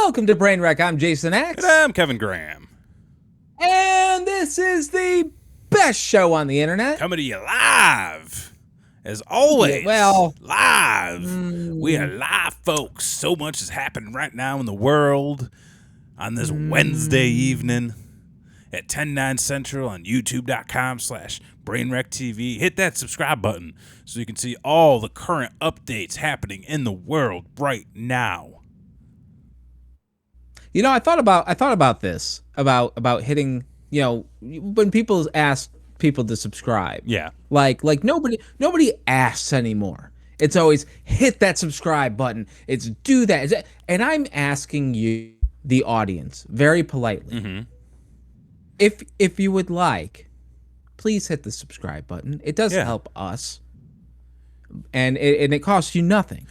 Welcome to Brainwreck. I'm Jason X. And I'm Kevin Graham. And this is the best show on the internet. Coming to you live. As always, live. We are live, folks. So much is happening right now in the world on this Wednesday evening at 10/9 Central on youtube.com/BrainwreckTV. Hit that subscribe button so you can see all the current updates happening in the world right now. You know, I thought about this, about hitting, you know, when people ask people to subscribe. Yeah. Like nobody asks anymore. It's always hit that subscribe button. It's do that. And I'm asking you, the audience, very politely. If you would like, please hit the subscribe button. It does help us. And it costs you nothing.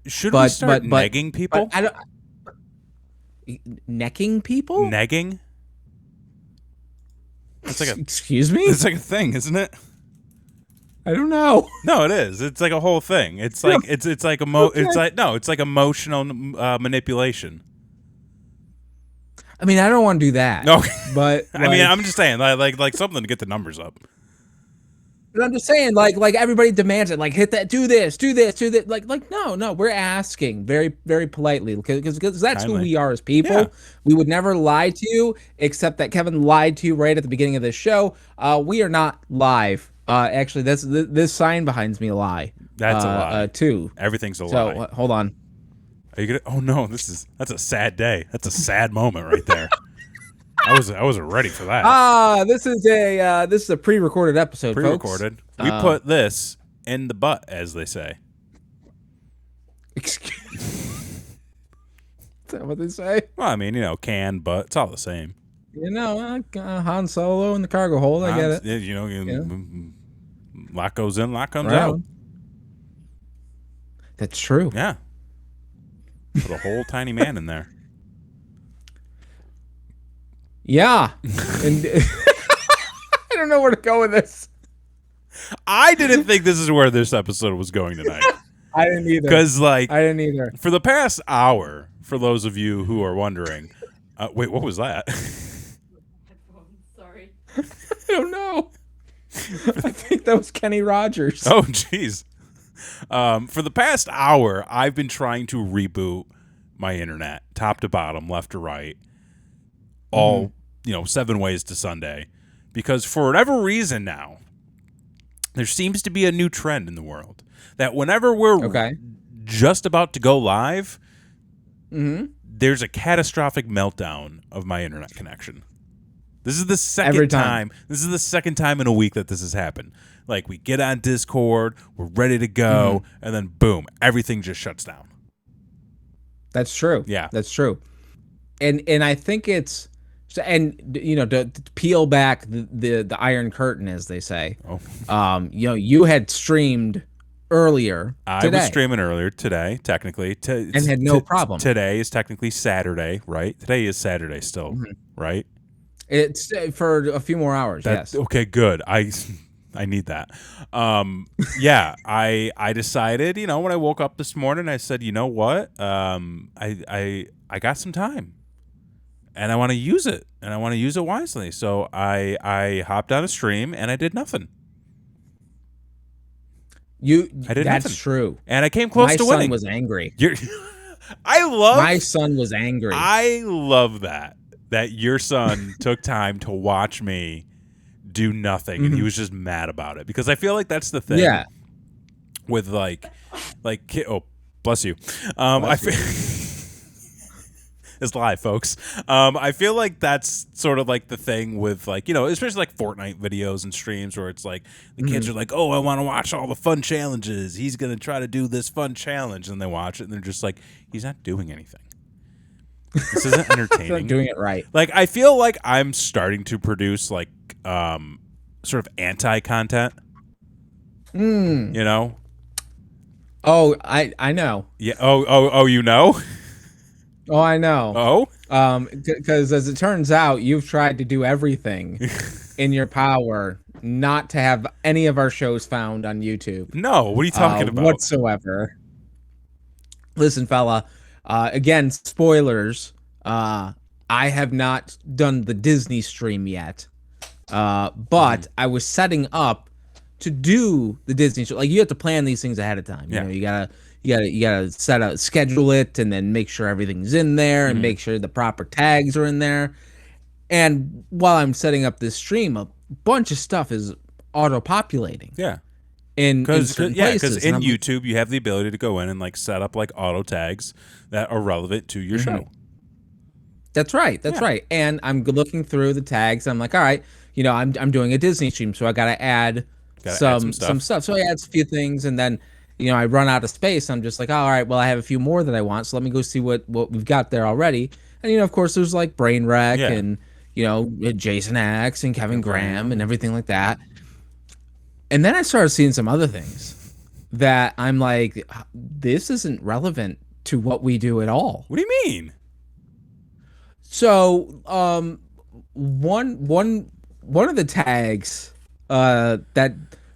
Should we start negging people? I don't, necking people? Negging? It's like Excuse me? It's like a thing, isn't it? I don't know. No, it is. It's like a whole thing. It's like it's like it's like emotional manipulation. I mean, I don't want to do that. No, but I mean, I'm just saying, like something to get the numbers up. But I'm just saying, like everybody demands it. Like, hit that, do this, do this, do that. Like, no, we're asking very, very politely because that's who we are as people. Yeah. We would never lie to you, except that Kevin lied to you right at the beginning of this show. We are not live. Actually, this sign behind me a lie. That's a lie too. Everything's a lie. So hold on. Are you gonna? Oh no, that's a sad day. That's a sad moment right there. I wasn't ready for that. This is a pre-recorded episode. Pre-recorded. Folks. We put this in the butt, as they say. Excuse. Is that what they say? Well, I mean, can, butt. It's all the same. Han Solo in the cargo hold. I get it. Lot goes in, lot comes out. That's true. Yeah. Put a whole tiny man in there. Yeah. And I don't know where to go with this. I didn't think this is where this episode was going tonight. I didn't either. Because, I didn't either. For the past hour, for those of you who are wondering, wait, what was that? Sorry. I don't know. I think that was Kenny Rogers. Oh, jeez. For the past hour, I've been trying to reboot my internet, top to bottom, left to right, all 7 ways to Sunday, because for whatever reason now, there seems to be a new trend in the world that whenever we're just about to go live, there's a catastrophic meltdown of my internet connection. This is the second time. This is the second time in a week that this has happened. Like, we get on Discord, we're ready to go, and then boom, everything just shuts down. That's true. Yeah, that's true. And I think it's. And to peel back the Iron Curtain, as they say. You had streamed earlier. I was streaming earlier today, technically, and had no problem. Today is technically Saturday, right? Today is Saturday still, right? It's for a few more hours. Yes. Okay, good. I need that. Yeah, I decided. When I woke up this morning, I said, you know what? I got some time. And I want to use it, and I want to use it wisely. So I hopped on a stream, and I did nothing. I did that's nothing. True. And I came close to winning. My son was angry. My son was angry. I love that your son took time to watch me do nothing, and he was just mad about it. Because I feel like that's the thing. Yeah. With oh, bless you. Bless you. It's live, folks. I feel like that's sort of like the thing with especially like Fortnite videos and streams where it's like the kids are like, oh, I want to watch all the fun challenges. He's going to try to do this fun challenge. And they watch it and they're just like, he's not doing anything. This isn't entertaining. Not doing it right. Like, I feel like I'm starting to produce sort of anti-content. Oh, I know. Yeah. Oh, you know? Oh, I know. Oh? Because as it turns out, you've tried to do everything in your power not to have any of our shows found on YouTube. No, what are you talking about? Whatsoever. Listen, fella, again, spoilers. I have not done the Disney stream yet, but I was setting up to do the Disney stream. Like, you have to plan these things ahead of time. Yeah. You know, you gotta schedule it, and then make sure everything's in there, and make sure the proper tags are in there. And while I'm setting up this stream, a bunch of stuff is auto-populating. Yeah. In certain places. Because in YouTube you have the ability to go in and like set up like auto tags that are relevant to your show. That's right. That's right. And I'm looking through the tags. I'm like, all right, you know, I'm doing a Disney stream, so I got to add some stuff. So I add a few things, and then, you know, I run out of space. I'm just like, oh, all right, well, I have a few more that I want, so let me go see what we've got there already. And, you know, of course, there's like Brainwreck and, you know, Jason X and Kevin Graham and everything like that. And then I started seeing some other things that I'm like, this isn't relevant to what we do at all. What do you mean? So, one of the tags that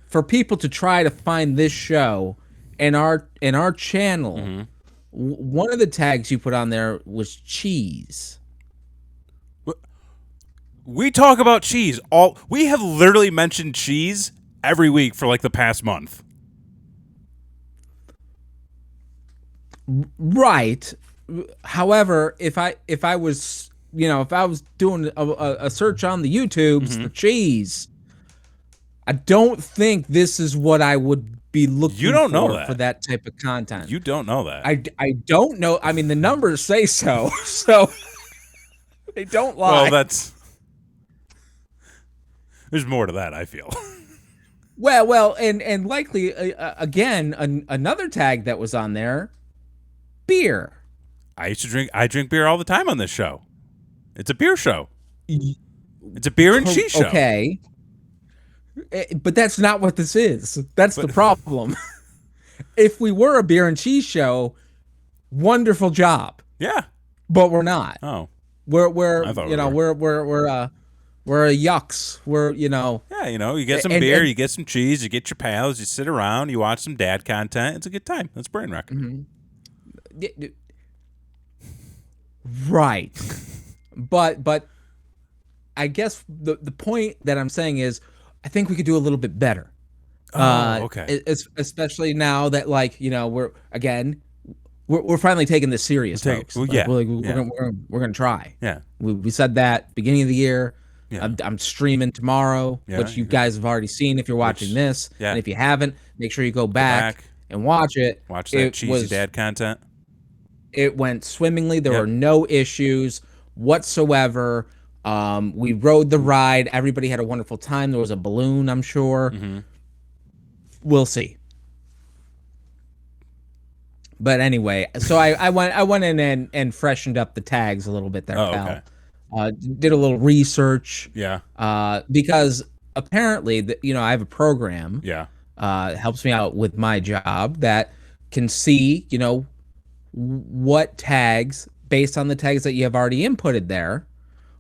for people to try to find this show in our channel, one of the tags you put on there was cheese. We talk about cheese. We have literally mentioned cheese every week for like the past month. Right. However, if I was, you know, if I was doing a search on the YouTubes for cheese, I don't think this is what I would be looking for that type of content. You don't know that. I don't know. I mean, the numbers say so, so they don't lie. Well, there's more to that, I feel. Well, and likely again another tag that was on there, beer. I drink beer all the time on this show. It's a beer show. It's a beer and cheese show. Okay. But that's not what this is. That's the problem. If we were a beer and cheese show, wonderful job. Yeah. But we're not. Oh. We're you know, we're a yucks. We're, you know. Yeah, you know, you get some beer, you get some cheese, you get your pals, you sit around, you watch some dad content. It's a good time. That's Brainwreck. Right. But I guess the point that I'm saying is I think we could do a little bit better. Okay. Especially now that, like, you know, we're finally taking this serious, folks. Well, we're gonna try. Yeah. We said that beginning of the year. Yeah. I'm streaming tomorrow, which you guys have already seen if you're watching this. Yeah. And if you haven't, make sure you go back and watch it. Watch that cheesy dad content. It went swimmingly. There were no issues whatsoever. We rode the ride. Everybody had a wonderful time. There was a balloon, I'm sure. We'll see. But anyway, so I went in and freshened up the tags a little bit there, pal. Okay. Did a little research. Yeah. Because apparently, you know, I have a program. Yeah. Helps me out with my job that can see, you know, what tags, based on the tags that you have already inputted there,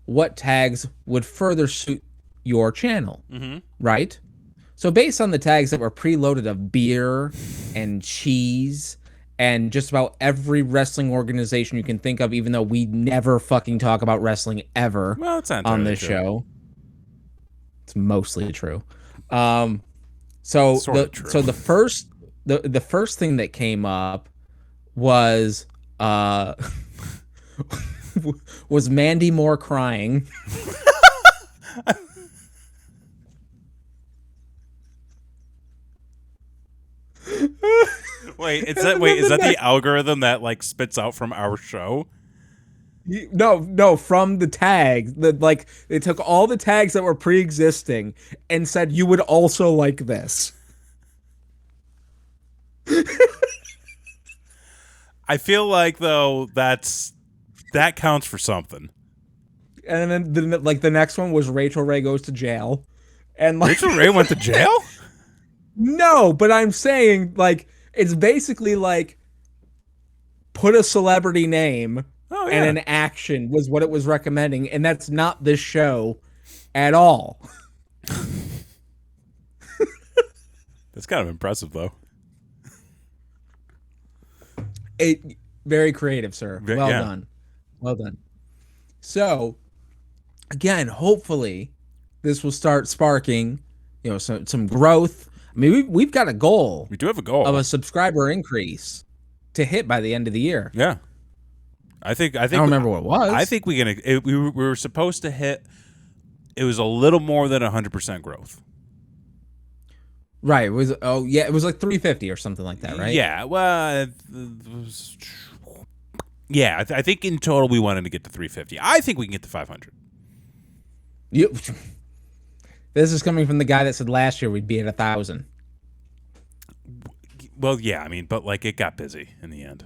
what tags would further suit your channel, right? So based on the tags that were preloaded of beer and cheese and just about every wrestling organization you can think of, even though we never fucking talk about wrestling ever on this show. It's mostly true. So the first thing that came up was was Mandy Moore crying. Is that the algorithm that like spits out from our show? No, from the tags. Like, they took all the tags that were pre-existing and said you would also like this. I feel like, though, that counts for something. And then like the next one was Rachel Ray goes to jail. And like, Rachel Ray went to jail? No, but I'm saying, like, it's basically like put a celebrity name and an action was what it was recommending, and that's not this show at all. That's kind of impressive, though. Very creative, sir. Well done. So again, hopefully this will start sparking, some growth. I mean, we've got a goal We do have a goal of a subscriber increase to hit by the end of the year. Yeah, I think. I don't remember what it was. I think we were supposed to hit. It was a little more than 100% growth. Right. It was it was like 350 or something like that, right? Yeah. Well, yeah. I think in total we wanted to get to 350. I think we can get to 500. This is coming from the guy that said last year we'd be at 1,000. Well, yeah. I mean, but like it got busy in the end.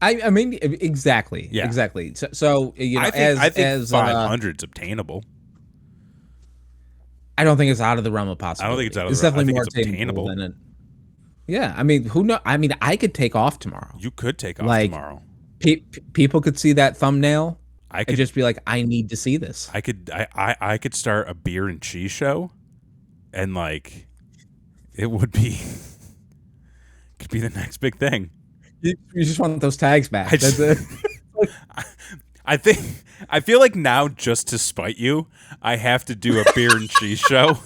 I mean, exactly. Yeah. Exactly. So I think 500's obtainable. I don't think it's out of the realm of possibility. I don't think it's out of it's the realm. definitely I more think it's obtainable than it. Yeah, I mean, who knows? I mean, I could take off tomorrow. You could take off tomorrow. People could see that thumbnail. I could just be like, I need to see this. I could start a beer and cheese show, and like, it would be could be the next big thing. You just want those tags back. That's it. I feel like now, just to spite you, I have to do a beer and cheese show.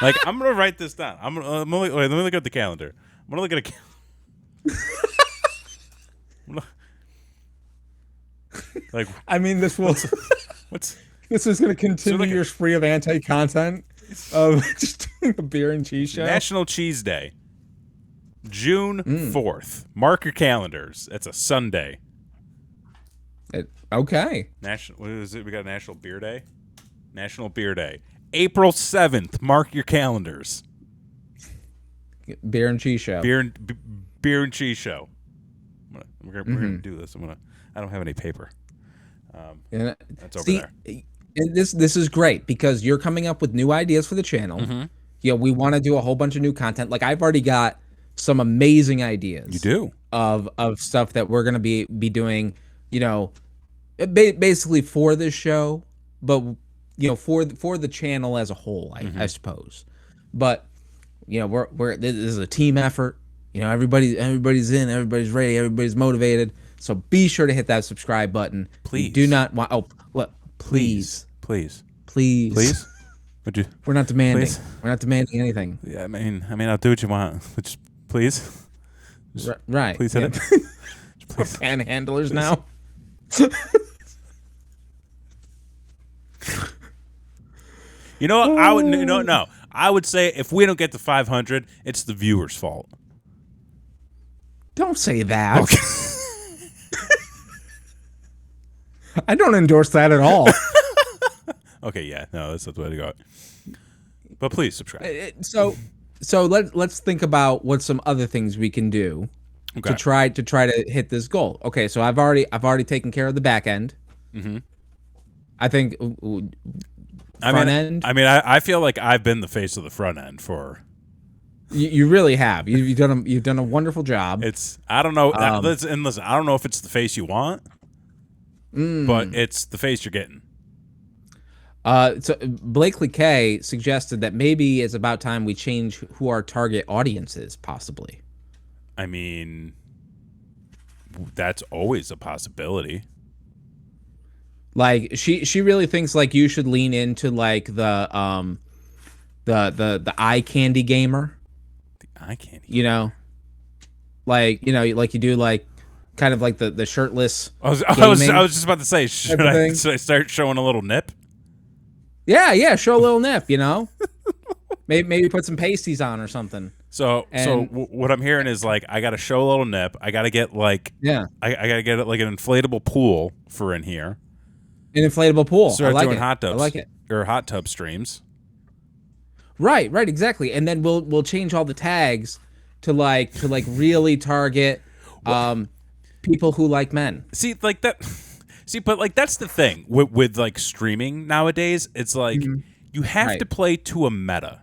Like, I'm gonna write this down. Let me look at the calendar. I'm gonna look at like. I mean, this will. What's this is going to continue your spree of anti-content of just doing a beer and cheese show. National Cheese Day, June 4th. Mark your calendars. It's a Sunday. Okay. What is it? We got National Beer Day. National Beer Day, April 7th. Mark your calendars. Beer and cheese show. Beer and cheese show. We're gonna do this. I don't have any paper. That's over there. This is great because you're coming up with new ideas for the channel. We want to do a whole bunch of new content. Like, I've already got some amazing ideas. You do of stuff that we're gonna be doing. Basically for this show, but for the channel as a whole, I suppose. But we're this is a team effort. Everybody's in, everybody's ready, everybody's motivated. So be sure to hit that subscribe button. Please. You do not want. Oh, look, please. Would you? We're not demanding. Please? We're not demanding anything. Yeah, I mean, I'll do what you want. But just, please. Right. Please hit it. We're panhandlers now. You know what? I would no. I would say if we don't get to 500, it's the viewers' fault. Don't say that. Okay. I don't endorse that at all. Okay, yeah, no, that's the way to go. But please subscribe. So let's think about what some other things we can do to try to hit this goal. Okay, so I've already taken care of the back end. I think front end. I mean, I feel like I've been the face of the front end for. You really have. You've done a wonderful job. I don't know. Listen, I don't know if it's the face you want, but it's the face you're getting. So Blakely K suggested that maybe it's about time we change who our target audience is, possibly. I mean, that's always a possibility. Like, she really thinks like you should lean into like the eye candy gamer. The eye candy. Like you do like kind of like the shirtless. I was just about to say, should I start showing a little nip? Yeah, show a little nip, maybe put some pasties on or something. So what I'm hearing is like I got to show a little nip. I got to get like I got to get like an inflatable pool for in here. An inflatable pool. Start doing hot tubs. I like it. Or hot tub streams. Right, exactly. And then we'll change all the tags to like really target people who like men. See, like that. See, but like that's the thing with like streaming nowadays. It's like you have to play to a meta.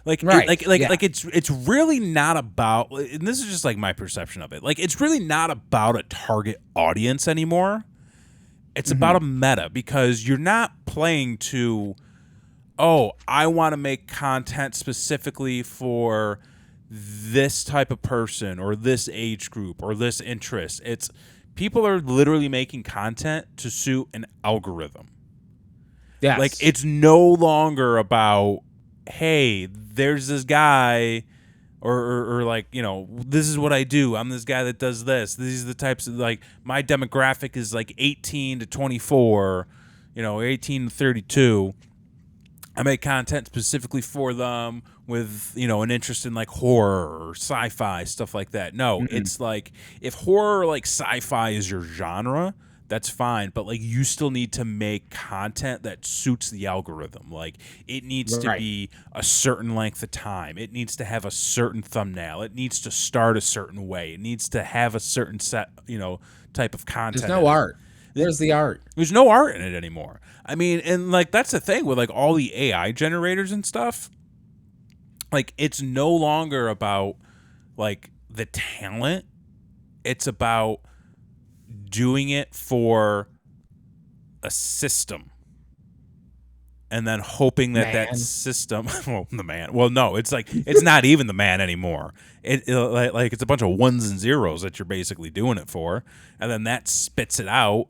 Like, it's really not about. And this is just like my perception of it. Like, it's really not about a target audience anymore. It's about a meta because you're not playing to. Oh, I want to make content specifically for this type of person or this age group or this interest. It's people are literally making content to suit an algorithm. Yes. Like, it's no longer about, hey, there's this guy, or like, you know, this is what I do. I'm this guy that does this. These are the types of, like, my demographic is like 18 to 24, you know, 18 to 32. I make content specifically for them with, you know, an interest in like horror or sci-fi, stuff like that. No, it's like, if horror or like sci-fi is your genre, that's fine, but like you still need to make content that suits the algorithm. Like, it needs to be a certain length of time. It needs to have a certain thumbnail. It needs to start a certain way. It needs to have a certain set, you know, type of content. There's no art. Where's the art? There's no art in it anymore. I mean, and like that's the thing with like all the AI generators and stuff. Like, it's no longer about like the talent. It's about doing it for a system and then hoping that that system, no, it's like, it's not even the man anymore. Like it's a bunch of ones and zeros that you're basically doing it for, and then that spits it out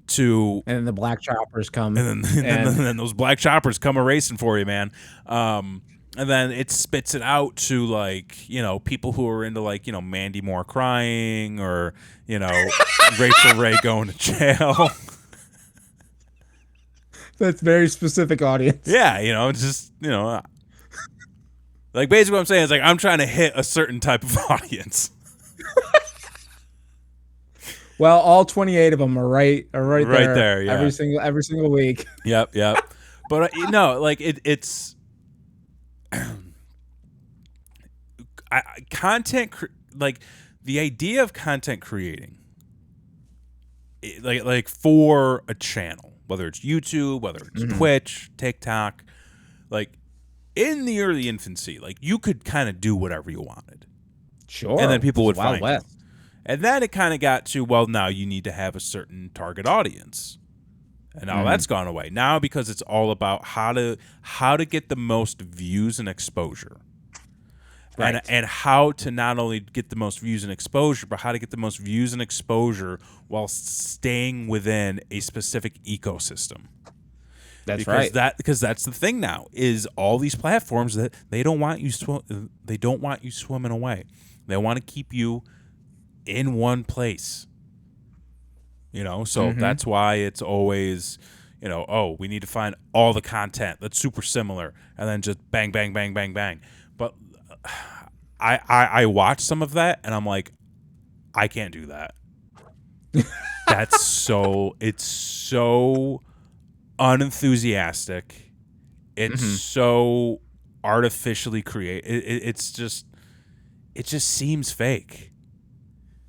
to, and then the black choppers come, and then those black choppers come a racing for you, man. And then it spits it out to, like, you know, people who are into, like, you know, Mandy Moore crying, or, you know, Rachel Ray going to jail. That's very specific audience. Yeah, you know, it's just, you know, like, basically what I'm saying is, like, I'm trying to hit a certain type of audience. Well, all 28 of them are right there. Yeah. Every single week. Yep. But no, like it's like the idea of content creating, like for a channel, whether it's YouTube, whether it's Twitch, TikTok, like in the early infancy, like you could kind of do whatever you wanted. Sure. And then people would find West. you. And then it kind of got to, well, now you need to have a certain target audience. And now that's gone away. Now, because it's all about how to get the most views and exposure. Right. And how to not only get the most views and exposure, but how to get the most views and exposure while staying within a specific ecosystem. Because that's the thing now, is all these platforms that they don't want you swimming away. They want to keep you in one place. You know, so that's why it's always, you know, oh, we need to find all the content that's super similar, and then just bang, bang, bang, bang, bang. But I watch some of that, and I'm like, I can't do that. It's so unenthusiastic. It's so artificially created. It just seems fake.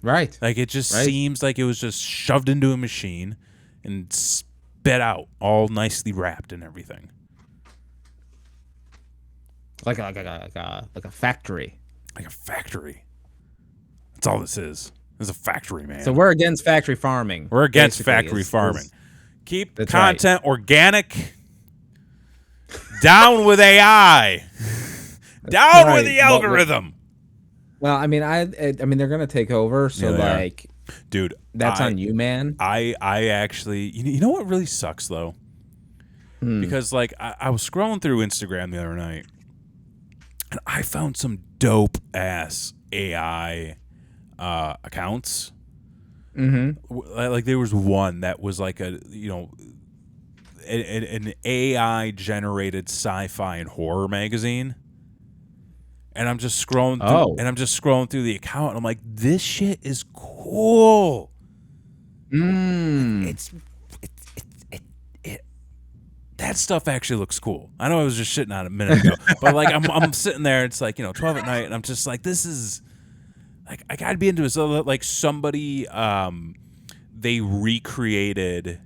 Right. Like, it just seems like it was just shoved into a machine and spit out, all nicely wrapped and everything. Like a factory. Like a factory. That's all this is. It's a factory, man. So we're against factory farming. We're against factory farming. Keep content organic. Down with AI. Down with the algorithm. Well, I mean, they're gonna take over, so like, dude, that's on you, man. I actually, you know what really sucks though, because like I was scrolling through Instagram the other night, and I found some dope ass AI accounts. Like there was one that was like an AI generated sci-fi and horror magazine. And I'm just scrolling through, the account, and I'm like, this shit is cool. That stuff actually looks cool. I know I was just shitting on it a minute ago, but like I'm sitting there, it's like, 12 at night, and I'm just like, this is like, I gotta be into it. So like somebody, they recreated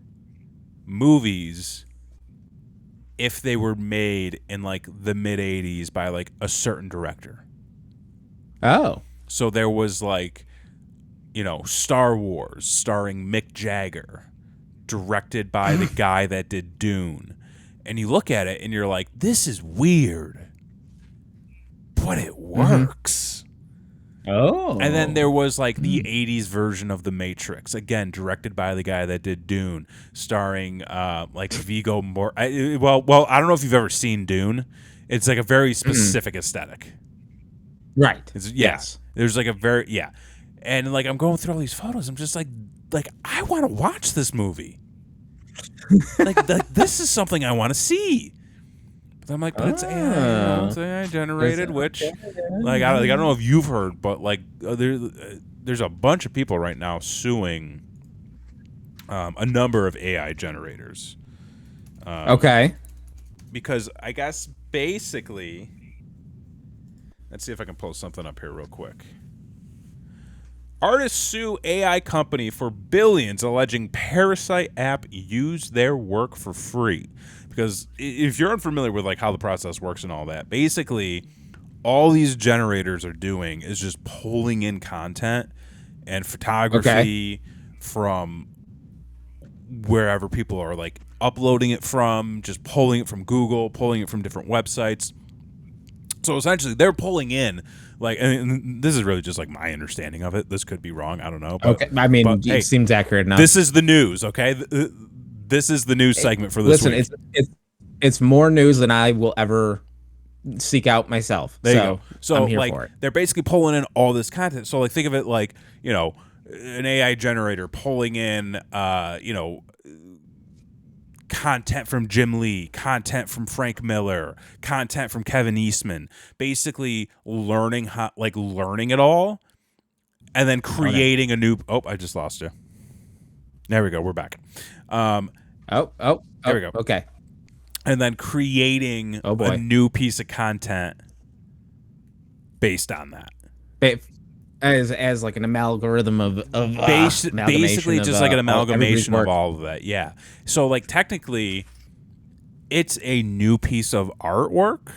movies if they were made in like the mid 80s by like a certain director. Oh. So there was like, Star Wars starring Mick Jagger, directed by the guy that did Dune. And you look at it and you're like, this is weird, but it works. Oh. And then there was like the 80s version of The Matrix, again directed by the guy that did Dune, starring like Viggo well, I don't know if you've ever seen Dune. It's like a very specific aesthetic. Right. Yes. There's like a very and like I'm going through all these photos. I'm just like I want to watch this movie. like this is something I want to see. But I'm like, but it's AI, it's AI generated, which like I don't know if you've heard, but like there's a bunch of people right now suing a number of AI generators. Okay. Because I guess basically, let's see if I can pull something up here real quick. Artists sue AI company for billions, alleging Parasite app used their work for free. Because if you're unfamiliar with like how the process works and all that, basically all these generators are doing is just pulling in content and photography from wherever people are like uploading it from, just pulling it from Google, pulling it from different websites. So essentially they're pulling in like, and this is really just like my understanding of it. This could be wrong. I don't know. But, okay. I mean, it seems accurate enough. This is the news, okay? This is the news segment for this week. It's more news than I will ever seek out myself. There you go. So I'm here like, for it. they're basically pulling in all this content. So like, think of it like, you know, an AI generator pulling in, you know, content from Jim Lee, content from Frank Miller, content from Kevin Eastman, basically learning it all, and then creating a new. Oh, I just lost you. There we go. We're back. There we go. Okay. And then creating a new piece of content based on that. As like an amalgam of basically just like an amalgamation of all of that. Yeah. So like technically it's a new piece of artwork.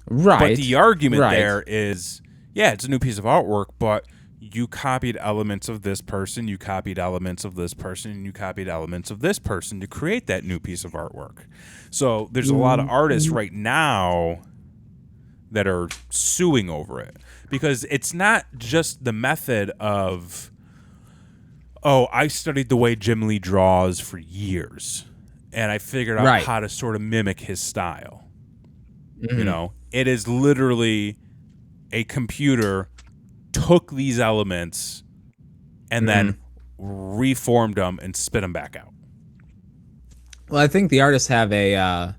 Right. But the argument there is, yeah, it's a new piece of artwork, but you copied elements of this person, you copied elements of this person, and you copied elements of this person to create that new piece of artwork. So there's a lot of artists right now that are suing over it. Because it's not just the method of, oh, I studied the way Jim Lee draws for years, and I figured out how to sort of mimic his style. Mm-hmm. You know, it is literally a computer took these elements and then reformed them and spit them back out. Well, I think the artists have I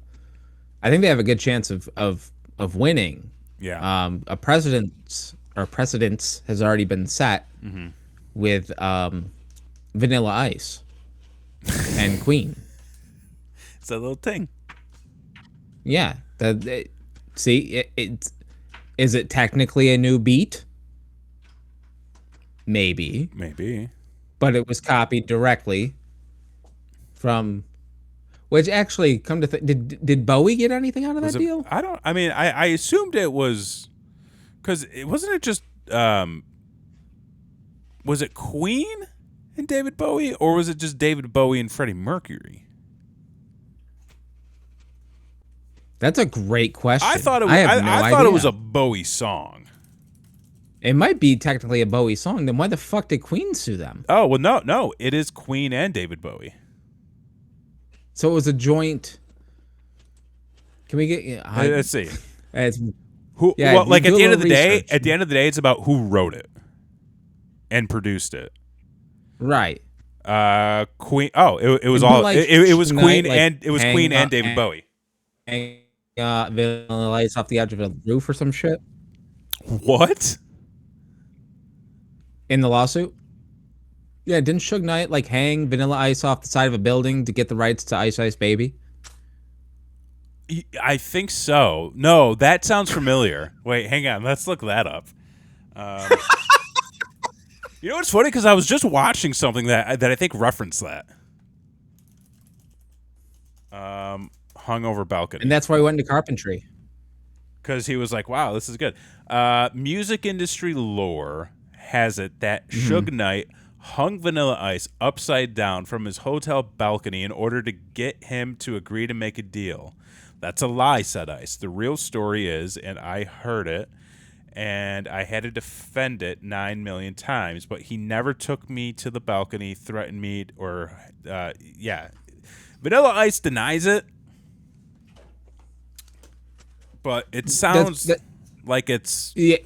think they have a good chance of winning. Yeah. A precedence has already been set with Vanilla Ice and Queen. It's a little thing. Yeah. Is it technically a new beat? Maybe. But it was copied directly from. Which actually, come to did Bowie get anything out of that deal? I assumed it was, because wasn't it just, was it Queen and David Bowie, or was it just David Bowie and Freddie Mercury? That's a great question. I thought it was a Bowie song. It might be technically a Bowie song. Then why the fuck did Queen sue them? Oh, well, no, it is Queen and David Bowie. So it was a joint. Can we get? Let's see. Who? Yeah, well, like at the end of the day, it's about who wrote it and produced it. Right. Queen. Oh, it was all. Like it was Queen and Queen and David Bowie. Vanilla Ice off the edge of a roof or some shit. What? In the lawsuit. Yeah, didn't Suge Knight like hang Vanilla Ice off the side of a building to get the rights to Ice Ice Baby? I think so. No, that sounds familiar. Wait, hang on. Let's look that up. You know what's funny? Because I was just watching something that I think referenced that. Hungover Balcony. And that's why he went into carpentry. Because he was like, wow, this is good. Music industry lore has it that Suge Knight hung Vanilla Ice upside down from his hotel balcony in order to get him to agree to make a deal. That's a lie, said Ice. The real story is, and I heard it, and I had to defend it 9 million times, but he never took me to the balcony, threatened me, or yeah. Vanilla Ice denies it, but it sounds like it's... Yeah,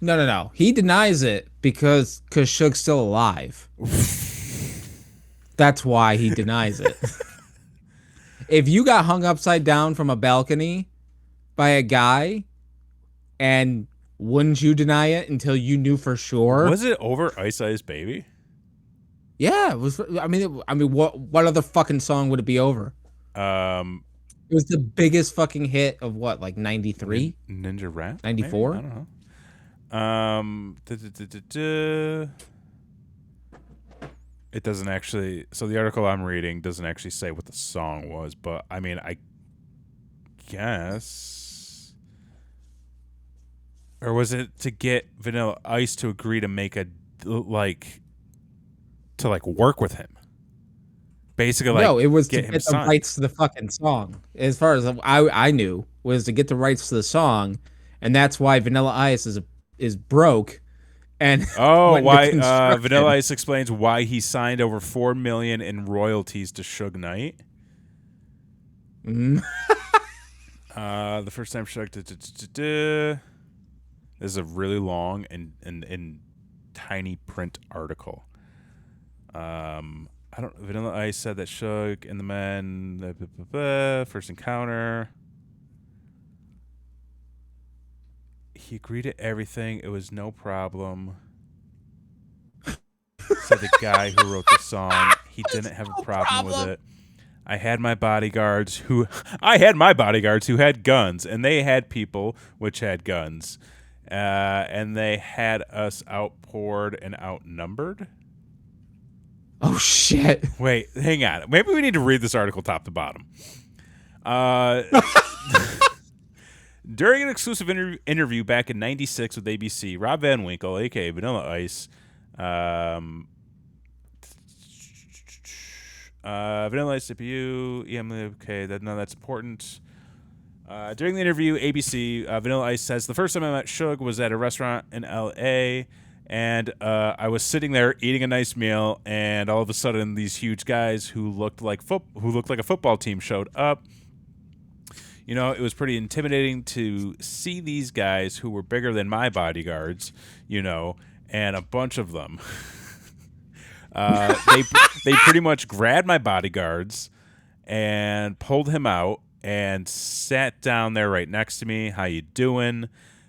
no. He denies it because Suge's still alive. That's why he denies it. If you got hung upside down from a balcony by a guy, and wouldn't you deny it until you knew for sure? Was it over Ice Ice Baby? Yeah, it was. I mean, what other fucking song would it be over? It was the biggest fucking hit of what, like 93? Ninja Rap? 94? I don't know. It doesn't actually... So the article I'm reading doesn't actually say what the song was, but I mean, I guess... Or was it to get Vanilla Ice to agree to make a... to work with him? Basically, no, it was get to get the rights to the fucking song. As far as I knew, was to get the rights to the song, and that's why Vanilla Ice is broke. And why Vanilla Ice explains why he signed over $4 million in royalties to Suge Knight. Mm-hmm. The first time Suge... This is a really long and tiny print article. Vanilla Ice said that Suge and the men first encounter. He agreed to everything. It was no problem. Said the guy who wrote the song. He didn't have a problem with it. I had my bodyguards who had guns, and they had people which had guns, and they had us outpoured and outnumbered. Oh shit! Wait, hang on. Maybe we need to read this article top to bottom. During an exclusive interview back in '96 with ABC, Rob Van Winkle, aka Vanilla Ice, Vanilla Ice CPU, okay, that's important. During the interview, ABC, Vanilla Ice says, the first time I met Suge was at a restaurant in L.A., and I was sitting there eating a nice meal, and all of a sudden, these huge guys who looked like a football team showed up. You know, it was pretty intimidating to see these guys who were bigger than my bodyguards, you know, and a bunch of them. They pretty much grabbed my bodyguards and pulled him out and sat down there right next to me. How you doing?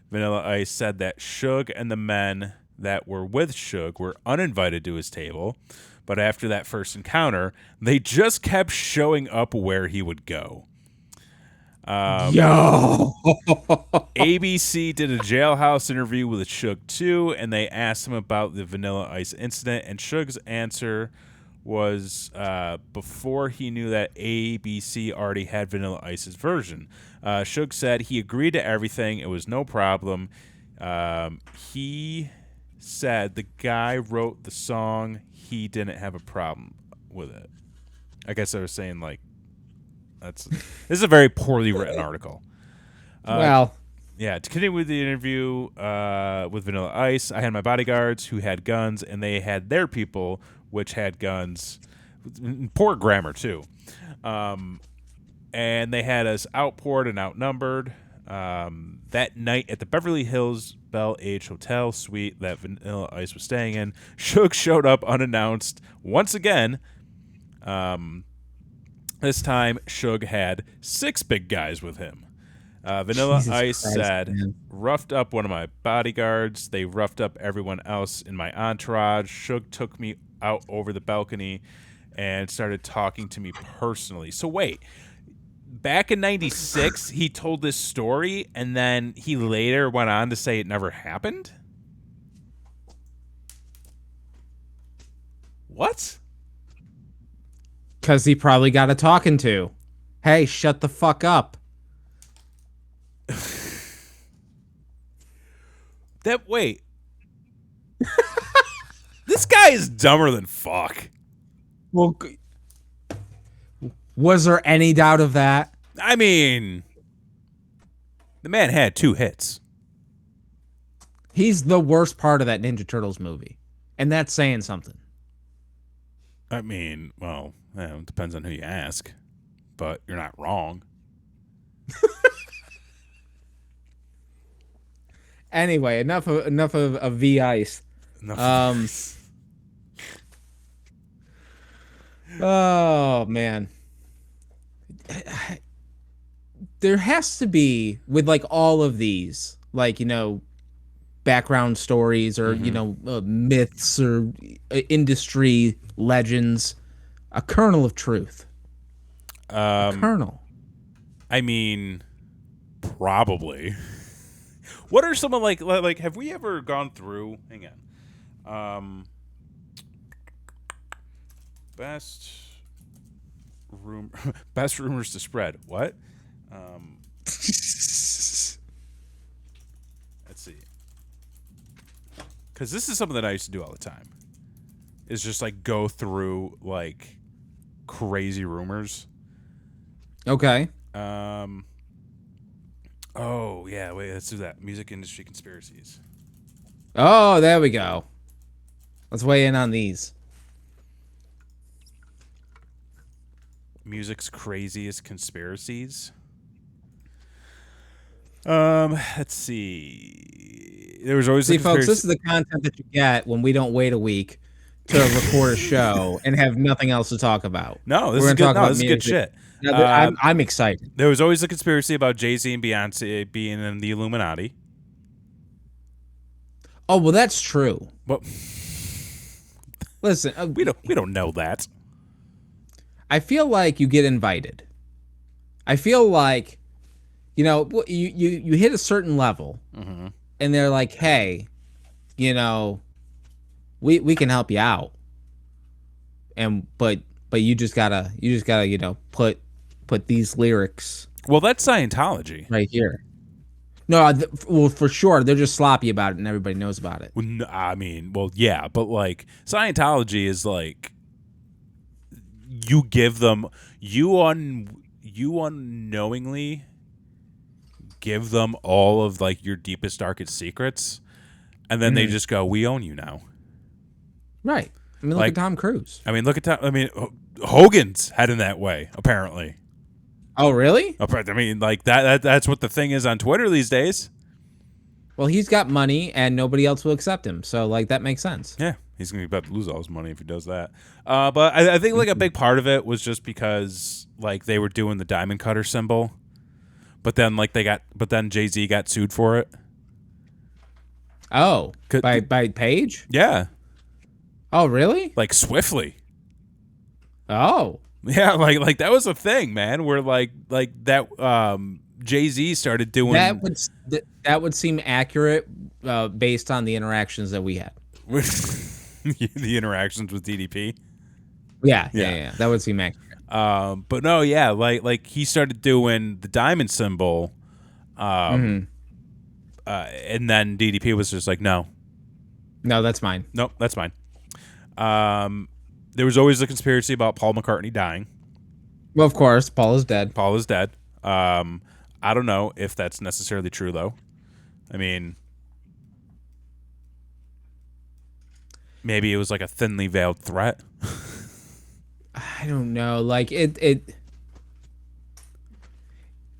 Vanilla Ice said that Suge and the men that were with Suge were uninvited to his table, but after that first encounter, they just kept showing up where he would go. ABC did a jailhouse interview with Suge too, and they asked him about the Vanilla Ice incident, and Suge's answer was before he knew that ABC already had Vanilla Ice's version. Suge said he agreed to everything. It was no problem. He said the guy wrote the song. He didn't have a problem with it. I guess I was saying, like, this is a very poorly written article. Well, yeah, to continue with the interview with Vanilla Ice, I had my bodyguards who had guns, and they had their people which had guns. Poor grammar, too. And they had us outpoured and outnumbered. That night at the Beverly Hills Bel Age Hotel suite that Vanilla Ice was staying in, Suge showed up unannounced once again. This time, Suge had 6 big guys with him. Vanilla Ice said, man. Roughed up one of my bodyguards. They roughed up everyone else in my entourage. Suge took me out over the balcony and started talking to me personally. So wait, back in '96, he told this story, and then he later went on to say it never happened? What? Because he probably got a talking to. Hey, shut the fuck up. Wait. This guy is dumber than fuck. Well, was there any doubt of that? I mean, the man had 2 hits. He's the worst part of that Ninja Turtles movie, and that's saying something. I mean, well, it depends on who you ask, but you're not wrong. Anyway, enough of V Ice. Oh man, there has to be with like all of these, like background stories or myths or industry legends, a kernel of truth. A kernel. I mean, probably. What are some of like have we ever gone through? Hang on. Best rumors to spread. What? Let's see. Because this is something that I used to do all the time. Is just like go through like crazy rumors. Okay. Oh yeah, wait. Let's do that. Music industry conspiracies. Oh, there we go. Let's weigh in on these. Music's craziest conspiracies. Let's see. There was always folks, this is the content that you get when we don't wait a week to record a show and have nothing else to talk about. No, this is good. No, this is good shit. I'm excited. There was always a conspiracy about Jay-Z and Beyonce being in the Illuminati. Oh well, that's true. Well, listen, we don't know that. I feel like you get invited. I feel like, you hit a certain level, and they're like, "Hey, we can help you out," but you just gotta put these lyrics. Well, that's Scientology right here. No, well, for sure they're just sloppy about it, and everybody knows about it. Well, no, I mean, well, yeah, but like Scientology is like you give them you unknowingly give them all of like your deepest darkest secrets, and then they just go, "We own you now." Right. I mean, look at Tom Cruise. I mean, look at Tom. I mean, Hogan's heading that way apparently. Oh, really? I mean, like that's what the thing is on Twitter these days. Well, he's got money, and nobody else will accept him, so like that makes sense. Yeah, he's gonna be about to lose all his money if he does that. But I think like a big part of it was just because like they were doing the diamond cutter symbol, but then Jay-Z got sued for it. Oh, by Page? Yeah. Oh, really? Like swiftly. Oh. Yeah, like that was a thing, man. Where like that Jay-Z started doing that would seem accurate based on the interactions that we had. The interactions with DDP. Yeah, that would seem accurate. But no, yeah, like he started doing the diamond symbol, and then DDP was just like, no, that's mine. Nope, that's mine. There was always a conspiracy about Paul McCartney dying. Well, of course, Paul is dead. Paul is dead. I don't know if that's necessarily true, though. I mean, maybe it was like a thinly veiled threat. I don't know. Like it.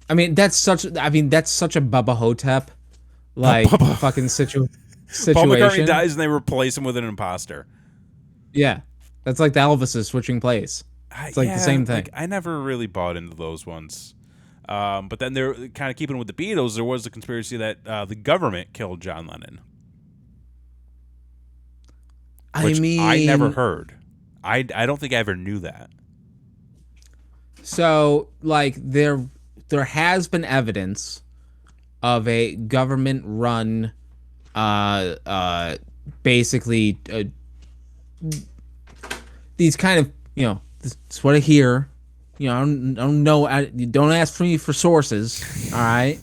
I mean, that's such a Bubba Hotep like fucking situation. Paul McCartney dies and they replace him with an imposter. Yeah. That's like the Elvises switching place. It's like the same thing. Like, I never really bought into those ones. But then they're kind of keeping with the Beatles. There was a conspiracy that the government killed John Lennon. Which I never heard. I don't think I ever knew that. So, like, there has been evidence of a government-run, basically, these kind of, this is what I hear. I don't know. Don't ask me for sources, all right?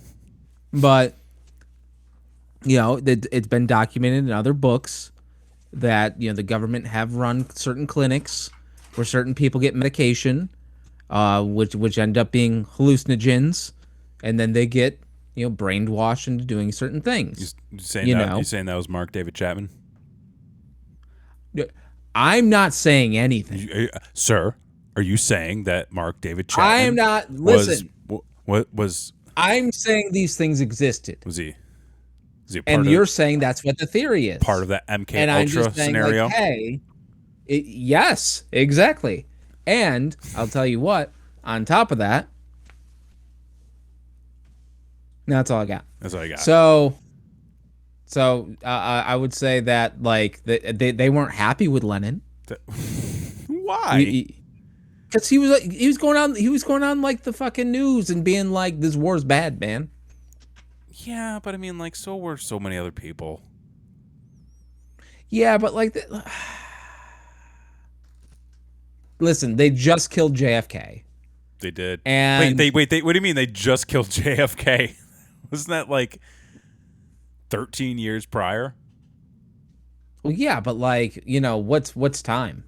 But, it's been documented in other books that, the government have run certain clinics where certain people get medication, which end up being hallucinogens, and then they get, brainwashed into doing certain things. You saying that was Mark David Chapman? I'm not saying anything. Sir, are you saying that Mark David Chapman I am not. Listen. Was I'm saying these things existed. Was he part and of, you're saying that's what the theory is. Part of that MK and Ultra I'm just saying, scenario? like, hey, yes, exactly. And I'll tell you what, on top of that, that's all I got. That's all I got. So I would say that, like, they weren't happy with Lenin. Why? Because he was going on like the fucking news and being like, this war's bad, man. Yeah, but I mean, like, so were so many other people. Yeah, but like, listen, they just killed JFK. They did. And wait, what do you mean they just killed JFK? Wasn't that like 13 years prior? Well, yeah, but like, what's time?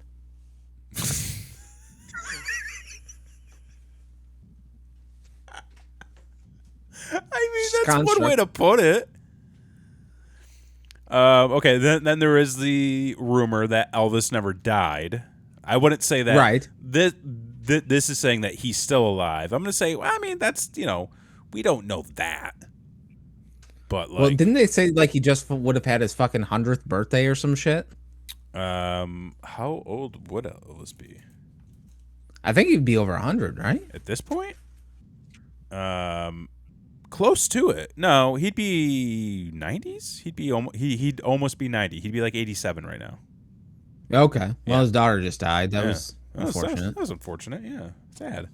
I mean, that's one way to put it. Okay, then there is the rumor that Elvis never died. I wouldn't say that. Right. This is saying that he's still alive. I'm going to say, well, I mean, that's, we don't know that. But, like, well, didn't they say, like, he just would have had his fucking 100th birthday or some shit? How old would Elvis be? I think he'd be over 100, right? At this point? Close to it. No, he'd be 90s. He'd almost be 90. He'd be like 87 right now. Okay. Well, his daughter just died. That was That unfortunate. was unfortunate. Yeah, sad.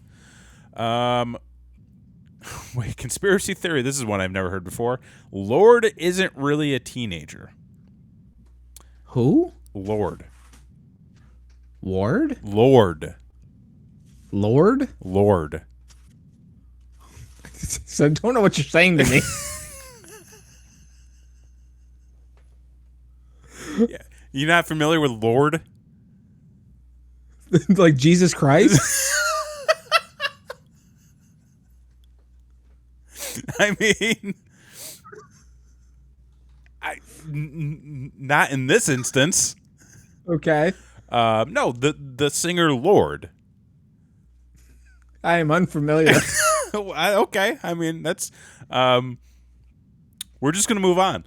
Wait, conspiracy theory. This is one I've never heard before. Lord isn't really a teenager. Who? Lord. Ward? Lord. Lord? Lord. So I don't know what you're saying to me. Yeah. You're not familiar with Lord? Like Jesus Christ? I mean, not in this instance. Okay. No, the singer Lord. I am unfamiliar. Okay, I mean that's. We're just gonna move on.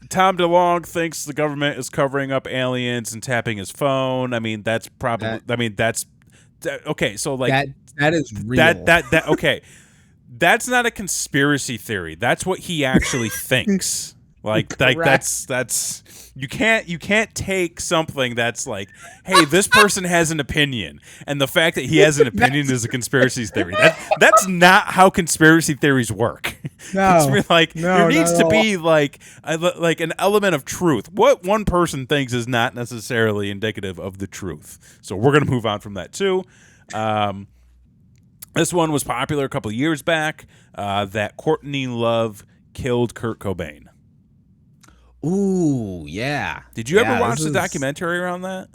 Tom DeLonge thinks the government is covering up aliens and tapping his phone. I mean, that's probably. Okay. So like that is real. That okay. That's not a conspiracy theory. That's what he actually thinks. Like that's you can't take something that's like, hey, this person has an opinion, and the fact that he has an opinion is a conspiracy theory. That's not how conspiracy theories work. No, there needs to be like an element of truth. What one person thinks is not necessarily indicative of the truth. So we're gonna move on from that too. This one was popular a couple of years back. That Courtney Love killed Kurt Cobain. Ooh, yeah. Did you ever watch the documentary around that?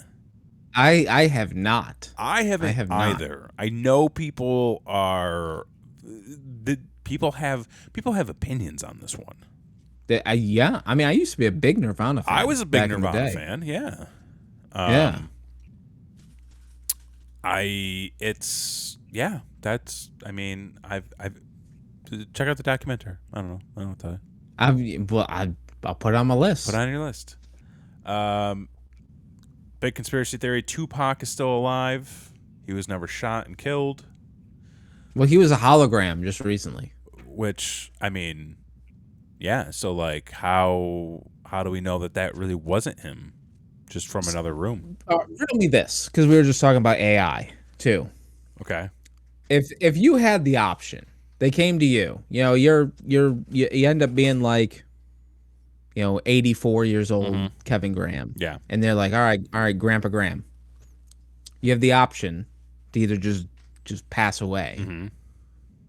I have not. I haven't either. I know people are. People have opinions on this one. Yeah. I mean, I used to be a big Nirvana fan. I was a big Nirvana fan. Yeah. Yeah. That's. I mean, I've check out the documentary. I don't know what to tell you. I'll put it on my list. Put it on your list. Big conspiracy theory. Tupac is still alive. He was never shot and killed. Well, he was a hologram just recently. Which, I mean, yeah. So, like, how do we know that really wasn't him? Just from another room. Riddle me this, because we were just talking about AI too. Okay. If you had the option, they came to you. You end up being like, 84 years old, Kevin Graham. Yeah. And they're like, all right, Grandpa Graham. You have the option to either just pass away,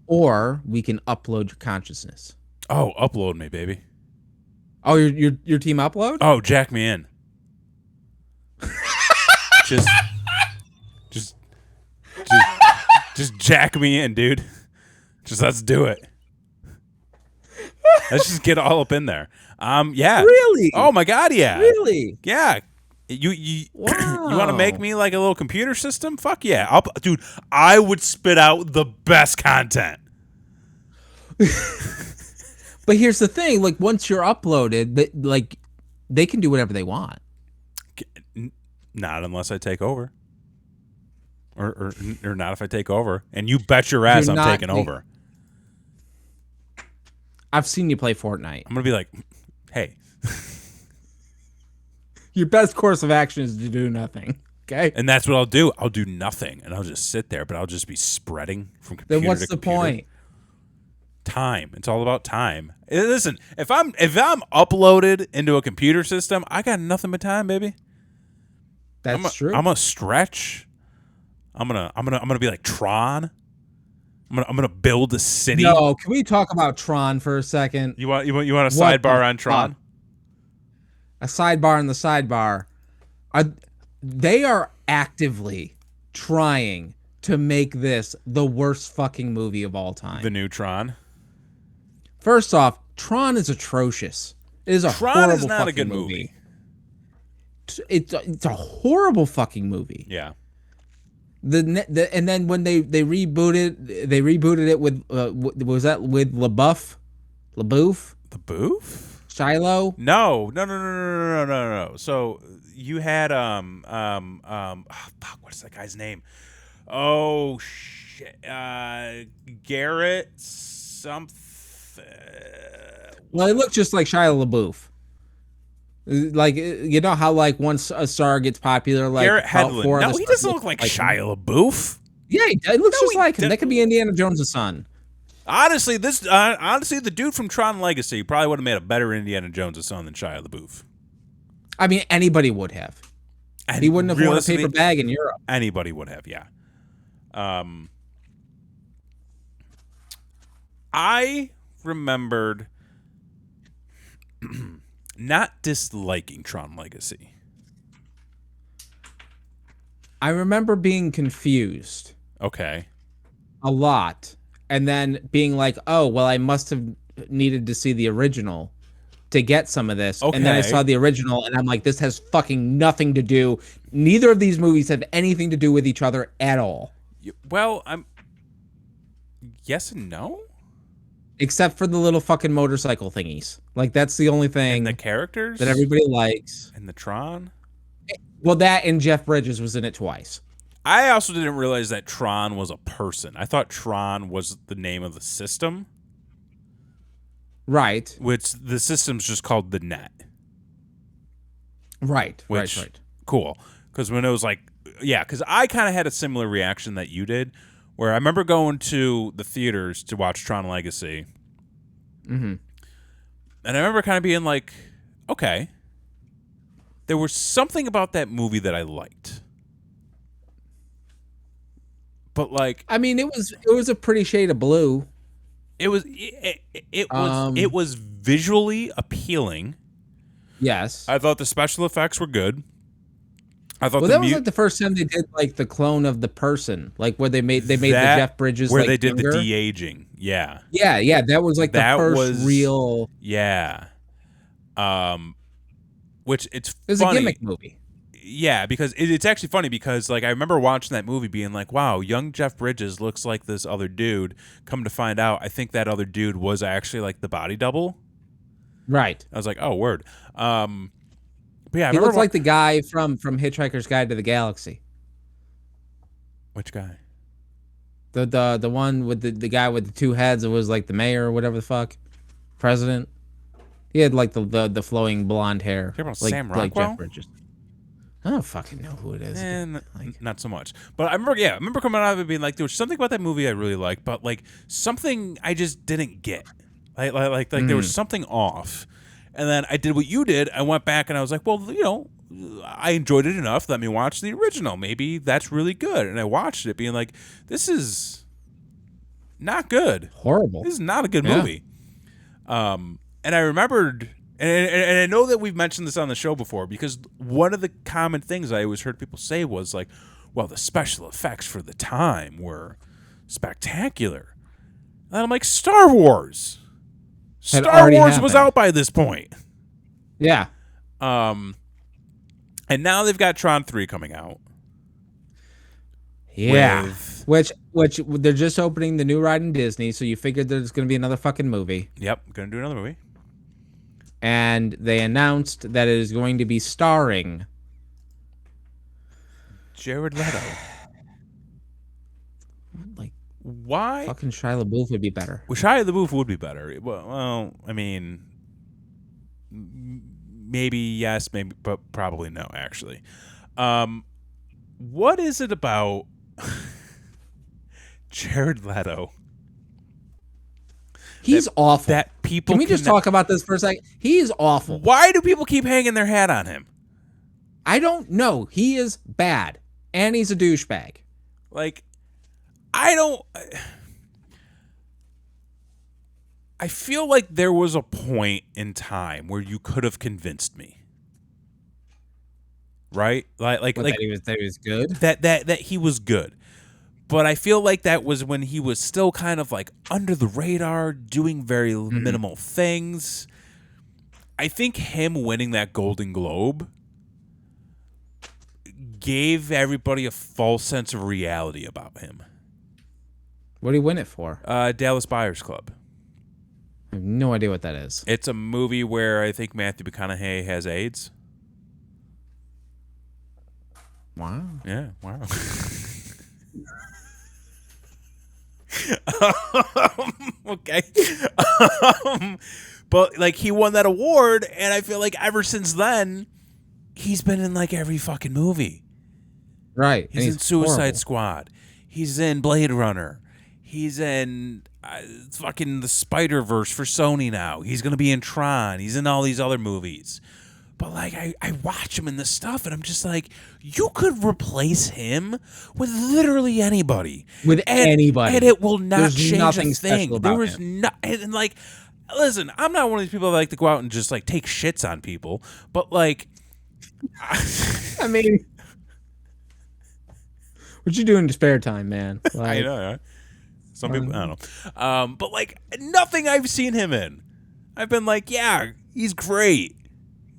or we can upload your consciousness. Oh, upload me, baby. Oh, your team upload? Oh, jack me in. just jack me in, dude. Just let's do it. Let's just get all up in there. Yeah. Really? Oh my God, yeah. Really? Yeah. You Wow. you want to make me like a little computer system? Fuck yeah. Dude, I would spit out the best content. But here's the thing, like once you're uploaded, like they can do whatever they want. Not unless I take over. Or not if I take over. And you bet your ass I'm taking over. I've seen you play Fortnite. I'm going to be like, hey. Your best course of action is to do nothing. Okay? And that's what I'll do. I'll do nothing. And I'll just sit there, but I'll just be spreading from computer to computer. Then what's the point? Time. It's all about time. Listen, if I'm uploaded into a computer system, I got nothing but time, baby. That's true. I'm gonna stretch. I'm gonna be like Tron. I'm gonna build a city. No, can we talk about Tron for a second? You want a sidebar on Tron? A sidebar on the sidebar. They are actively trying to make this the worst fucking movie of all time. The new Tron. First off, Tron is atrocious. It is a Tron horrible is not fucking a good movie. It's a horrible fucking movie. Yeah. And then when they rebooted it with was that with LaBeouf? The Boof? Shiloh? No. So you had fuck, what's that guy's name? Oh shit. Garrett something. Well, it looked just like Shia LaBeouf. Like, you know how like once a star gets popular, like Garrett Hedlund. No, he doesn't look like Shia LaBeouf. Yeah, it looks just like him. That could be Indiana Jones' son. Honestly, the dude from Tron Legacy probably would have made a better Indiana Jones' son than Shia LaBeouf. I mean, anybody would have. And he wouldn't have worn a paper bag in Europe. Anybody would have, yeah. I remembered not disliking Tron Legacy. I remember being confused. Okay. A lot. And then being like, oh, well, I must have needed to see the original to get some of this. Okay. And then I saw the original, and I'm like, this has fucking nothing to do. Neither of these movies have anything to do with each other at all. Well, I'm... Yes and no? Except for the little fucking motorcycle thingies. Like, that's the only thing... And the characters? That everybody likes. And the Tron? Well, that and Jeff Bridges was in it twice. I also didn't realize that Tron was a person. I thought Tron was the name of the system. Right. Which the system's just called the Net. Right. Which, right. Cool. Because when it was like... Yeah, because I kind of had a similar reaction that you did, where I remember going to the theaters to watch Tron Legacy. Mm-hmm. And I remember kind of being like, okay. There was something about that movie that I liked. But like, I mean, it was a pretty shade of blue. It was visually appealing. Yes. I thought the special effects were good. I thought that was like the first time they did like the clone of the person, like where they made the Jeff Bridges where like, they did younger. the de-aging. Yeah. Yeah, that was like the first real. Yeah. Which it's was funny. A gimmick movie. Yeah, because it's actually funny because like I remember watching that movie being like, wow, young Jeff Bridges looks like this other dude. Come to find out, I think that other dude was actually like the body double. Right. I was like, oh, word. But yeah, he looks like the guy from Hitchhiker's Guide to the Galaxy. Which guy? The one with the guy with the two heads. It was like the mayor or whatever the fuck, president. He had like the flowing blonde hair. You're about like, Sam Rockwell? Like Jeff Bridges. I don't fucking know who it is. Not so much. But I remember coming out of it being like, there was something about that movie I really liked, but like something I just didn't get. Like there was something off. And then I did what you did. I went back and I was like, well, you know, I enjoyed it enough. Let me watch the original. Maybe that's really good. And I watched it being like, this is not good. Horrible. This is not a good movie. And I remembered, and I know that we've mentioned this on the show before, because one of the common things I always heard people say was like, well, the special effects for the time were spectacular. And I'm like, Star Wars. Had Star already Wars was happened. out by this point. Yeah. And now they've got Tron 3 coming out. Yeah. Which they're just opening the new ride in Disney, so you figured there's going to be another fucking movie. Yep, going to do another movie. And they announced that it is going to be starring Jared Leto. like Why? fucking Shia LaBeouf would be better. Well, Shia LaBeouf would be better. Well, I mean, maybe yes, maybe, but probably no, actually. What is it about Jared Leto? He's awful. That people Can we just talk about this for a second? He is awful. Why do people keep hanging their hat on him? I don't know. He is bad. And he's a douchebag. Like, I feel like there was a point in time where you could have convinced me. Right? Like that he was good. That he was good. But I feel like that was when he was still kind of like under the radar, doing very minimal things. I think him winning that Golden Globe gave everybody a false sense of reality about him. What did he win it for? Dallas Buyers Club. I have no idea what that is. It's a movie where I think Matthew McConaughey has AIDS. Wow. Yeah, wow. Okay. But like he won that award, and I feel like ever since then, he's been in like every fucking movie. Right. He's in Suicide Squad. He's in Blade Runner. He's in fucking the Spider-Verse for Sony now. He's going to be in Tron. He's in all these other movies. But, like, I watch him in this stuff, and I'm just like, you could replace him with literally anybody. Anybody. And it will not change nothing a thing. special There about was him. no, and, like, listen, I'm not one of these people that like to go out and just, like, take shits on people. But, like, I mean, what you do in your spare time, man? Like, I know, yeah. Some people, I don't know. But, like, nothing I've seen him in, I've been like, yeah, he's great.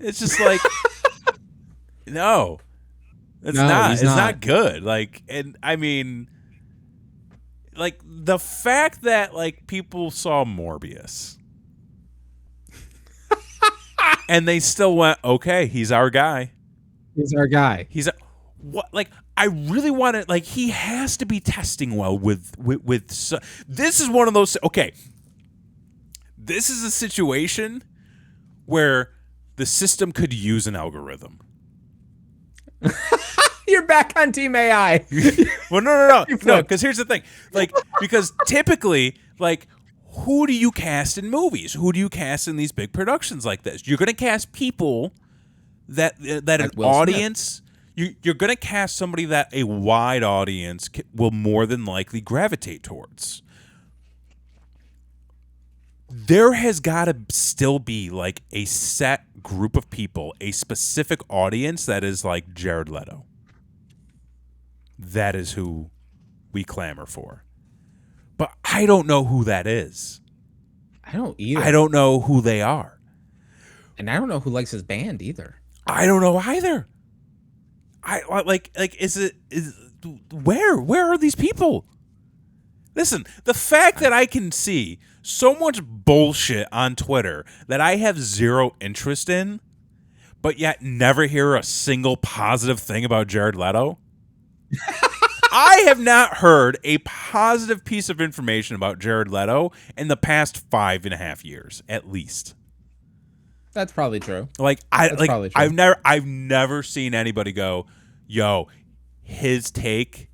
It's just like, no, it's not. It's not good. Like, and I mean, like the fact that like people saw Morbius and they still went, okay, he's our guy. He's our guy. What? Like, I really want to. Like, he has to be testing well with. This is one of those. Okay, this is a situation where the system could use an algorithm. You're back on Team AI. Well, no. Because here's the thing, like, because typically, like, who do you cast in movies? Who do you cast in these big productions like this? You're gonna cast people that an audience. You're gonna cast somebody that a wide audience will more than likely gravitate towards. There has got to still be like a set group of people, a specific audience that is like Jared Leto. That is who we clamor for. But I don't know who that is. I don't either. I don't know who they are. And I don't know who likes his band either. I don't know either. Where are these people? Listen, the fact that I can see so much bullshit on Twitter that I have zero interest in, but yet never hear a single positive thing about Jared Leto. I have not heard a positive piece of information about Jared Leto in the past 5.5 years, at least. That's probably true. Like probably true. I've never seen anybody go, yo, his take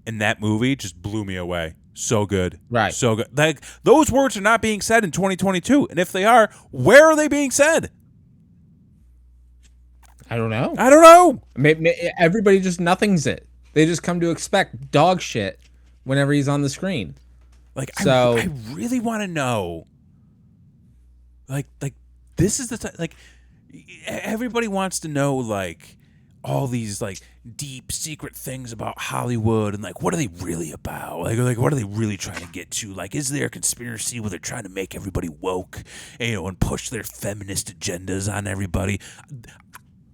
in that movie just blew me away. So good. Right. So good. Like, those words are not being said in 2022. And if they are, where are they being said? I don't know. Maybe everybody just nothings it. They just come to expect dog shit whenever he's on the screen. Like, so, I really want to know. Like this is the time. Like, everybody wants to know. Like, all these like deep secret things about Hollywood and like what are they really about? Like what are they really trying to get to? Like, is there a conspiracy where they're trying to make everybody woke, and push their feminist agendas on everybody?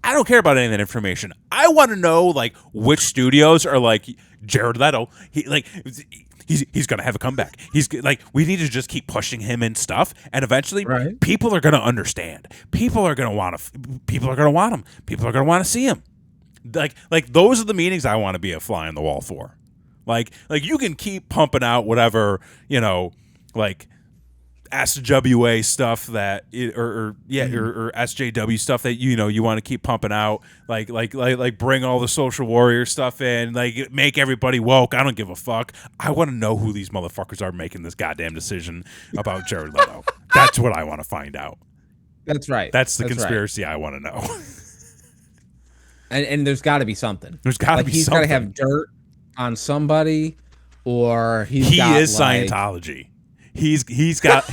I don't care about any of that information. I want to know like which studios are like Jared Leto. He's gonna have a comeback. He's like, we need to just keep pushing him and stuff, and eventually, people are gonna understand. People are gonna want him. People are gonna want to see him. Like those are the meetings I want to be a fly on the wall for. Like you can keep pumping out whatever like SWA stuff that or SJW stuff that you want to keep pumping out, like bring all the social warrior stuff in, like make everybody woke. I don't give a fuck. I want to know who these motherfuckers are making this goddamn decision about Jared Leto. That's what I want to find out. That's right. That's the conspiracy I want to know. And there's got to be something. There's got to be he's something. He's got to have dirt on somebody, or he is Scientology. He got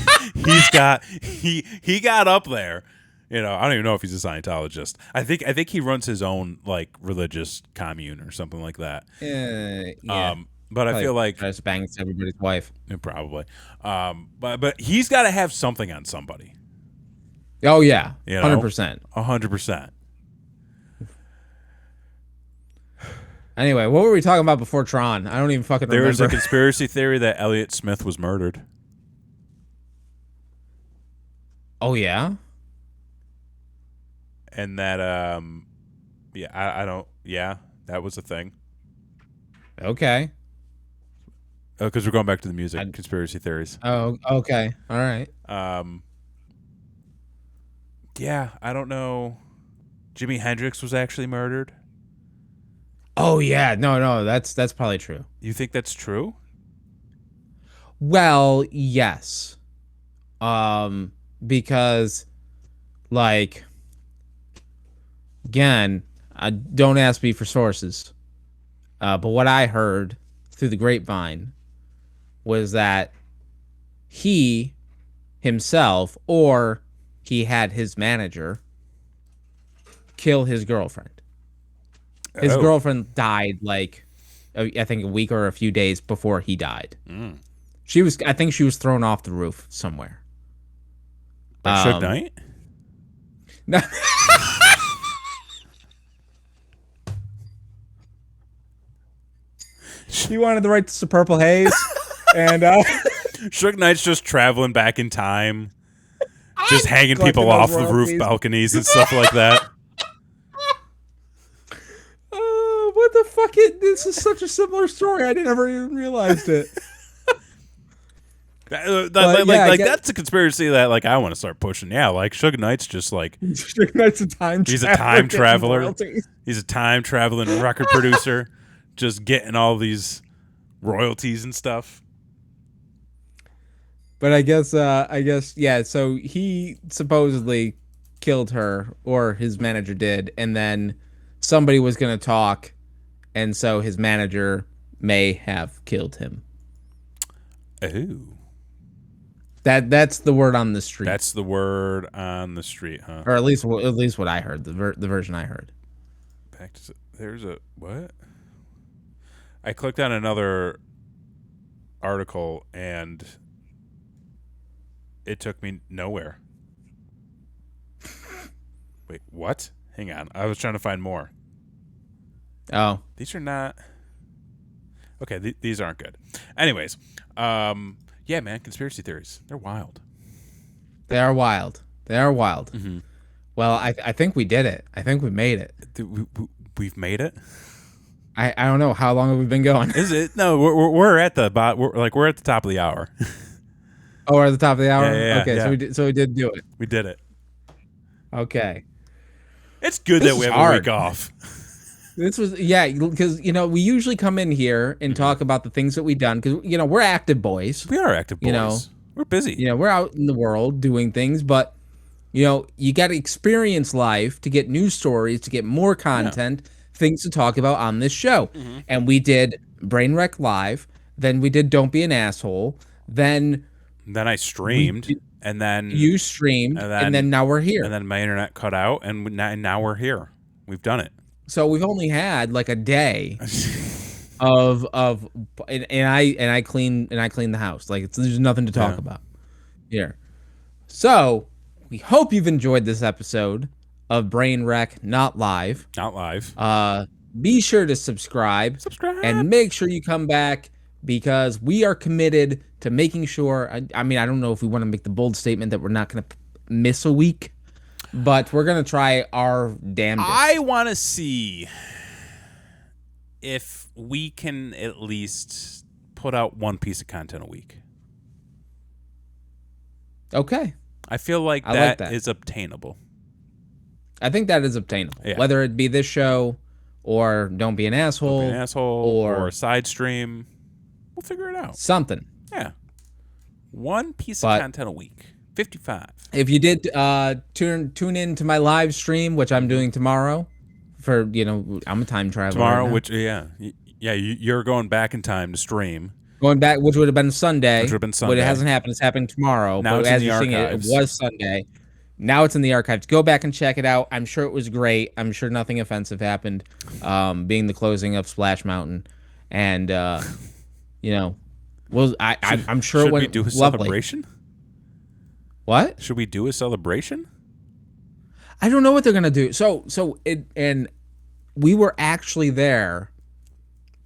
up there. I don't even know if he's a Scientologist. I think he runs his own like religious commune or something like that. Yeah. But I feel like just bangs everybody's wife. Probably. But he's got to have something on somebody. Oh yeah, 100%. 100%. Anyway, what were we talking about before Tron? I don't even fucking remember. There was a conspiracy theory that Elliott Smith was murdered. Oh yeah, and that I don't. Yeah, that was a thing. Okay. Because we're going back to the music conspiracy theories. Oh, okay, all right. Yeah, I don't know. Jimi Hendrix was actually murdered. Oh yeah, no, that's probably true. You think that's true? Well, yes. Because, like, again, don't ask me for sources. But what I heard through the grapevine was that he himself, or he had his manager, kill his girlfriend. His girlfriend died, like, I think a week or a few days before he died. I think she was thrown off the roof somewhere. Suge Knight? No. He wanted the rights to Purple Haze, and Suge Knight's just traveling back in time, just hanging people off the roof balconies and stuff like that. What the fuck? This is such a similar story. I never even realized it. That's a conspiracy that like I want to start pushing. Yeah, like Suge Knight's just like Suge Knight's a time traveler. He's a time traveler. He's a time traveling record producer, just getting all these royalties and stuff. But I guess yeah. So he supposedly killed her, or his manager did, and then somebody was going to talk, and so his manager may have killed him. Oh. That's the word on the street. That's the word on the street, huh? Or at least what I heard, the version I heard. There's a what? I clicked on another article and it took me nowhere. Wait, what? Hang on. I was trying to find more. Oh. These are not... Okay, these aren't good. Anyways, yeah, man, conspiracy theories. They're wild. They are wild. Mm-hmm. Well, I think we did it. I think we made it. We've made it? I don't know. How long have we been going? Is it? No, we're at the we're at the top of the hour. Oh, we're at the top of the hour? Yeah, okay, yeah. So we did do it. We did it. Okay. It's good that we have a week off. This was, because, we usually come in here and talk about the things that we've done, because, we're active boys. We are active boys. We're busy. We're out in the world doing things, but, you got to experience life to get news stories, to get more content, things to talk about on this show. Mm-hmm. And we did Brainwreck Live, then we did Don't Be an Asshole, then I streamed, and then... You streamed, and then now we're here. And then my internet cut out, and now we're here. We've done it. So we've only had like a day of and I clean the house. Like there's nothing to talk about here. So we hope you've enjoyed this episode of Brain Wreck Not Live. Not live. Be sure to subscribe and make sure you come back because we are committed to making sure. I mean, I don't know if we want to make the bold statement that we're not going to miss a week, but we're going to try our damnedest. I want to see if we can at least put out one piece of content a week. Okay. I feel like that is obtainable. I think that is obtainable. Yeah. Whether it be this show or Don't Be an Asshole. Or a side stream. We'll figure it out. Something. Yeah. One piece of content a week. 55. If you did tune in to my live stream, which I'm doing tomorrow, for I'm a time traveler. Tomorrow, which you're going back in time to stream. Going back, which would have been Sunday. But it hasn't happened. It's happening tomorrow. Now but as you're seeing it was Sunday. Now it's in the archives. Go back and check it out. I'm sure it was great. I'm sure nothing offensive happened. Being the closing of Splash Mountain, and I'm sure it went. Should we do a lovely. Celebration? What? Should we do a celebration? I don't know what they're gonna do. And we were actually there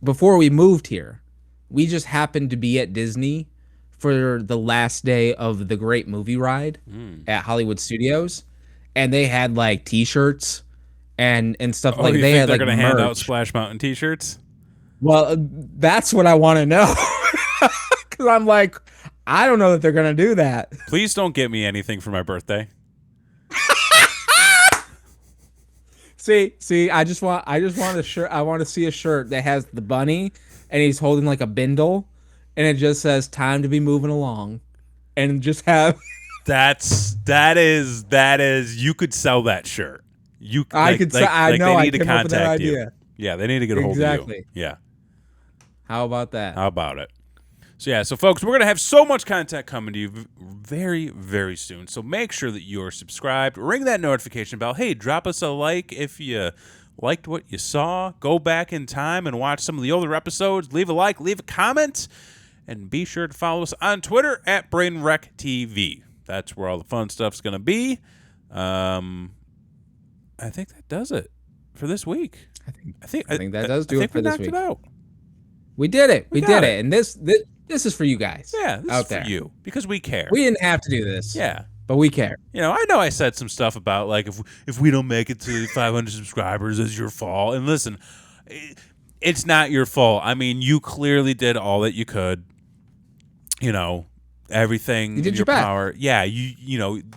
before we moved here. We just happened to be at Disney for the last day of the Great Movie Ride at Hollywood Studios, and they had like T-shirts and stuff like. They had they're like gonna merch. hand out Splash Mountain T-shirts? Well, that's what I want to know because I'm like, I don't know that they're gonna do that. Please don't get me anything for my birthday. See, I just want a shirt. I want to see a shirt that has the bunny and he's holding like a bindle, and it just says "Time to be moving along," and just have. that is. You could sell that shirt. I could. I know. They I need to came up with that contact you. idea. Yeah, they need to get a hold of you. Yeah. How about that? How about it? So folks, we're going to have so much content coming to you very, very soon. So make sure that you're subscribed. Ring that notification bell. Hey, drop us a like if you liked what you saw. Go back in time and watch some of the older episodes. Leave a like, leave a comment, and be sure to follow us on Twitter at BrainWreckTV. That's where all the fun stuff's going to be. I think that does it for this week. I think that does do it for this week. It out. We did it. We did it. And this is for you guys. Yeah, this is for you because we care. We didn't have to do this. Yeah. But we care. I know I said some stuff about like if we don't make it to 500 subscribers, it's your fault. And listen, it's not your fault. I mean, you clearly did all that you could. Everything you did in your power. best. Yeah,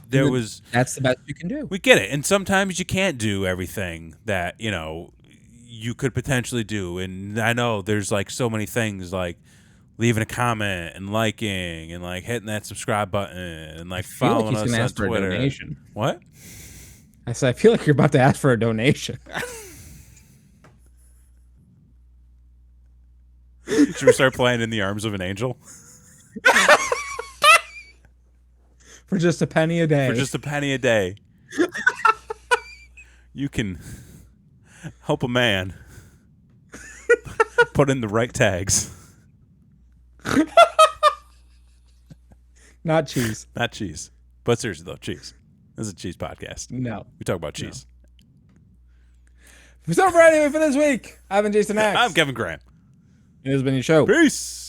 there was. That's the best you can do. We get it, and sometimes you can't do everything that you could potentially do. And I know there's like so many things like leaving a comment and liking and like hitting that subscribe button and like following us on Twitter. A donation. What? I said I feel like you're about to ask for a donation. Should we start playing In the Arms of an Angel? For just a penny a day. For just a penny a day. You can help a man put in the right tags. Not cheese. Not cheese. But seriously, though, cheese. This is a cheese podcast. No. We talk about cheese. No. So for anyway for this week, I've been Jason X. I'm Kevin Graham. It has been your show. Peace.